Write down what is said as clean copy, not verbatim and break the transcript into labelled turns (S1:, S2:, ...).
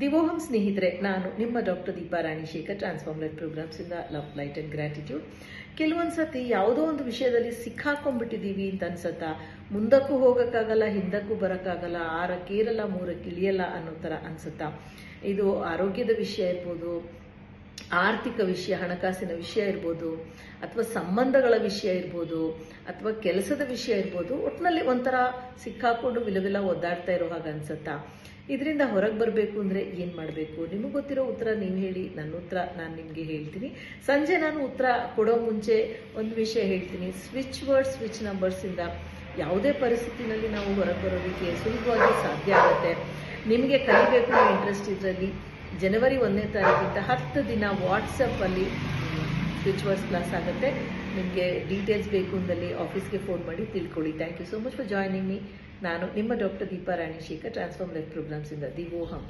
S1: ದಿವೋಹಂ ಸ್ನೇಹಿತರೆ, ನಾನು ನಿಮ್ಮ ಡಾಕ್ಟರ್ ದೀಪಾ ರಾಣಿಶೇಖರ್, ಟ್ರಾನ್ಸ್ಫಾರ್ಮ್ ಲೈಫ್ ಪ್ರೋಗ್ರಾಮ್ಸಿಂದ ಲವ್, ಲೈಟ್ ಆ್ಯಂಡ್ ಗ್ರ್ಯಾಟಿಟ್ಯೂಡ್. ಕೆಲವೊಂದು ಸತಿ ಯಾವುದೋ ಒಂದು ವಿಷಯದಲ್ಲಿ ಸಿಕ್ಕಾಕೊಂಡ್ಬಿಟ್ಟಿದ್ದೀವಿ ಅಂತ ಅನ್ಸತ್ತಾ, ಮುಂದಕ್ಕೂ ಹೋಗೋಕ್ಕಾಗಲ್ಲ, ಹಿಂದಕ್ಕೂ ಬರೋಕ್ಕಾಗಲ್ಲ, 6ಕ್ಕೆ ಏರಲ್ಲ 3ಕ್ಕೆ ಇಳಿಯಲ್ಲ ಅನ್ನೋ ಥರ ಅನ್ಸುತ್ತಾ. ಇದು ಆರೋಗ್ಯದ ವಿಷಯ ಇರ್ಬೋದು, ಆರ್ಥಿಕ ವಿಷಯ, ಹಣಕಾಸಿನ ವಿಷಯ ಇರ್ಬೋದು, ಅಥವಾ ಸಂಬಂಧಗಳ ವಿಷಯ ಇರ್ಬೋದು, ಅಥವಾ ಕೆಲಸದ ವಿಷಯ ಇರ್ಬೋದು. ಒಟ್ಟಿನಲ್ಲಿ ಒಂಥರ ಸಿಕ್ಕಾಕೊಂಡು ವಿಲವಿಲ ಒದ್ದಾಡ್ತಾ ಇರೋ ಹಾಗೆ ಅನ್ಸುತ್ತಾ. ಇದರಿಂದ ಹೊರಗೆ ಬರಬೇಕು ಅಂದರೆ ಏನು ಮಾಡಬೇಕು? ನಿಮಗೆ ಗೊತ್ತಿರೋ ಉತ್ತರ ನೀವು ಹೇಳಿ, ನನ್ನ ಉತ್ತರ ನಾನು ನಿಮಗೆ ಹೇಳ್ತೀನಿ. ಸಂಜೆ ನಾನು ಉತ್ತರ ಕೊಡೋ ಮುಂಚೆ ಒಂದು ವಿಷಯ ಹೇಳ್ತೀನಿ. ಸ್ವಿಚ್ ವರ್ಡ್ಸ್, ಸ್ವಿಚ್ ನಂಬರ್ಸಿಂದ ಯಾವುದೇ ಪರಿಸ್ಥಿತಿನಲ್ಲಿ ನಾವು ಹೊರಗೆ ಬರೋದಕ್ಕೆ ಸುಲಭವಾಗಿ ಸಾಧ್ಯ ಆಗುತ್ತೆ. ನಿಮಗೆ ಕಲಿಬೇಕು ಅನ್ನೋ ಇಂಟ್ರೆಸ್ಟ್ ಇದರಲ್ಲಿ ಜನವರಿ 1ನೇ ತಾರೀಕಿಂದ 10 ದಿನ ವಾಟ್ಸಪ್ಪಲ್ಲಿ ಸ್ವಿಚ್ ವರ್ಡ್ಸ್ ಕ್ಲಾಸ್ ಆಗುತ್ತೆ. ನಿಮಗೆ ಡೀಟೇಲ್ಸ್ ಬೇಕು ಅಂದಲ್ಲಿ ಆಫೀಸ್ಗೆ ಫೋನ್ ಮಾಡಿ ತಿಳ್ಕೊಳ್ಳಿ. Thank you so much for joining me. ನಾನು ನಿಮ್ಮ ಡಾಕ್ಟರ್ ದೀಪಾ ರಾಣಿಶೇಖರ್, ಟ್ರಾನ್ಸ್ಫಾರ್ಮ್ ಲೈಫ್ ಪ್ರೋಗ್ರಾಮ್ಸಿಂದ ದಿವೋಹಂ.